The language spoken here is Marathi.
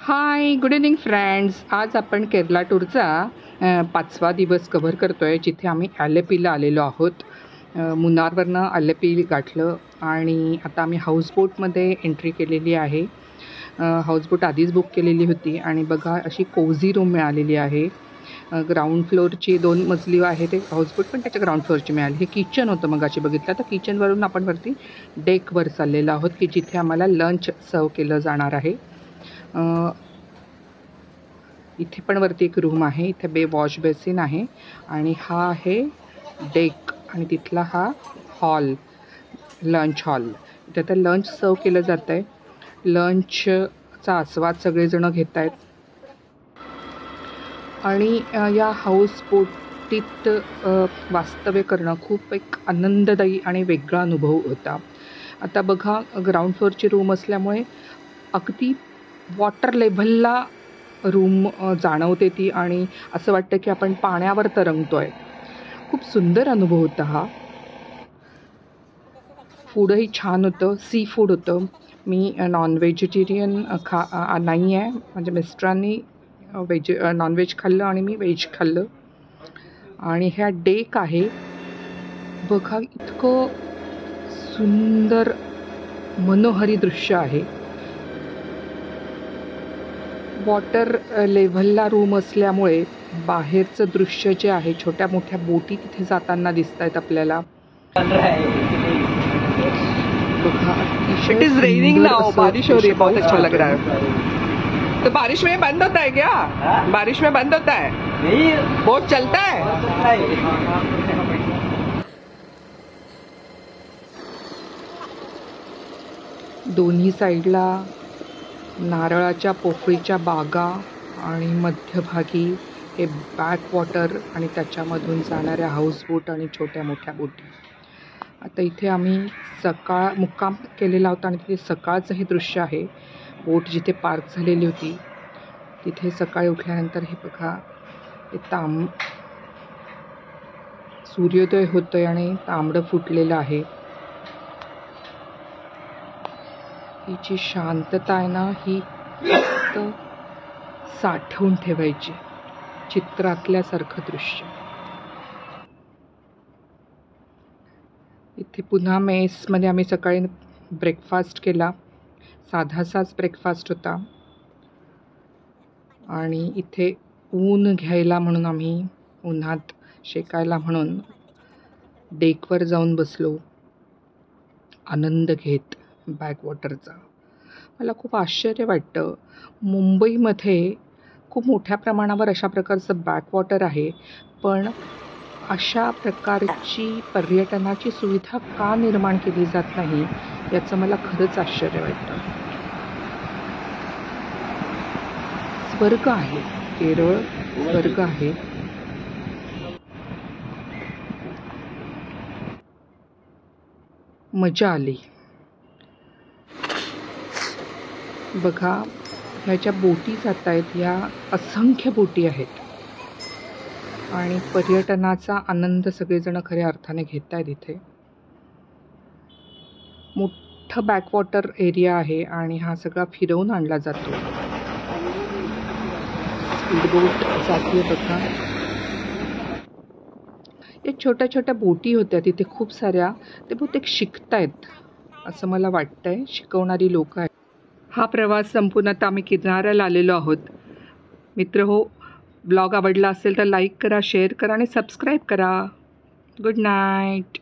हाय, गुड इव्हनिंग फ्रेंड्स. आज आपण केरला टूरचा 5वा दिवस कव्हर करतो आहे, जिथे आम्ही आलेपीला आलेलो आहोत. मुन्नारवरनं आलेपी गाठलं आणि आता आम्ही हाऊसबोटमध्ये एंट्री केलेली आहे. हाऊसबोट आधीच बुक केलेली होती आणि बघा अशी कोझी रूम मिळालेली आहे. ग्राउंड फ्लोअरची 2 मजली आहे ते हाऊसबोट, पण त्याच्या ग्राउंड फ्लोअरची मिळाली. हे किचन होतं मगाशी बघितलं. तर किचनवरून आपण वरती डेकवर चाललेलो आहोत, की जिथे आम्हाला लंच सर्व केलं जाणार आहे. इथे पण वरती एक रूम आहे. इथे वॉश बेसिन आहे आणि हा आहे डेक आणि तिथला हा हॉल, लंच हॉल. इथे आता लंच सर्व केलं जातं आहे. लंचचा आस्वाद सगळेजण घेत आहेत आणि या हाऊसबोटीत वास्तव्य करणं खूप एक आनंददायी आणि वेगळा अनुभव होता. आता बघा, ग्राउंड फ्लोअरची रूम असल्यामुळे अगदी वॉटर लेव्हलला रूम जाणवते ती आणि असं वाटतं की आपण पाण्यावर तरंगतो आहे. खूप सुंदर अनुभव होता हा. फूडही छान होतं, सी फूड होतं. मी नॉन व्हेजिटेरियन नाही आहे. माझ्या मिस्टरांनी नॉनव्हेज खाल्लं आणि मी व्हेज खाल्लं. आणि ह्या डेक आहे बघा, इतकं सुंदर मनोहरी दृश्य आहे. वॉटर लेव्हलला रूम असल्यामुळे बाहेरचं दृश्य जे आहे, छोट्या मोठ्या बोटी तिथे जाताना दिसत आहेत आपल्याला. इट इज रेनिंग नाउ, बारिश हो रही है, बहुत अच्छा लग रहा है. तो बारिश में बंद होता है क्या? बारिश में बंद होता है? नहीं, बोट चलता है. दोन्ही साईडला नारळाच्या पोफळीच्या बागा आणि मध्यभागी हे बॅक वॉटर आणि त्याच्यामधून जाणाऱ्या हाऊसबोट आणि छोट्या मोठ्या बोटी. आता इथे आम्ही मुक्काम केलेला होता आणि तिथे सकाळचं हे दृश्य आहे. बोट जिथे पार्क झालेली होती तिथे सकाळी उठल्यानंतर हे बघा, हे सूर्योदय होतोय आणि तांबडं फुटलेलं आहे. ही जी शांतता आहे ना, ही फक्त साठवून ठेवायची, चित्रातल्यासारखं दृश्य. इथे पुन्हा मेसमध्ये आम्ही सकाळी ब्रेकफास्ट केला. साधासाच ब्रेकफास्ट होता आणि इथे ऊन घ्यायला म्हणून आम्ही उन्हात शेकायला म्हणून डेकवर जाऊन बसलो, आनंद घेत बॅकवॉटरचा. मला खूप आश्चर्य वाटतं, मुंबईमध्ये खूप मोठ्या प्रमाणावर अशा प्रकारचं बॅकवॉटर आहे, पण अशा प्रकारची पर्यटनाची सुविधा का निर्माण केली जात नाही याचं मला खरंच आश्चर्य वाटतं. स्वर्ग आहे केरळ, स्वर्ग आहे. मजा आली. बघा, ह्या ज्या बोटी जात आहेत, ह्या असंख्य बोटी आहेत आणि पर्यटनाचा आनंद सगळेजण खऱ्या अर्थाने घेत आहेत. इथे मोठं बॅकवॉटर एरिया आहे आणि हा सगळा फिरवून आणला जातो. स्पीडबोट जाते बघा. एक छोट्या छोट्या बोटी होत्या तिथे खूप साऱ्या. ते बहुतेक शिकतायत असं मला वाटतंय, शिकवणारी लोक आहेत. हा प्रवास संपून आता आम्ही किनाऱ्याला आलेलो आहोत. मित्र हो, ब्लॉग आवडला असेल तर लाईक करा, शेअर करा आणि सबस्क्राईब करा. Good night.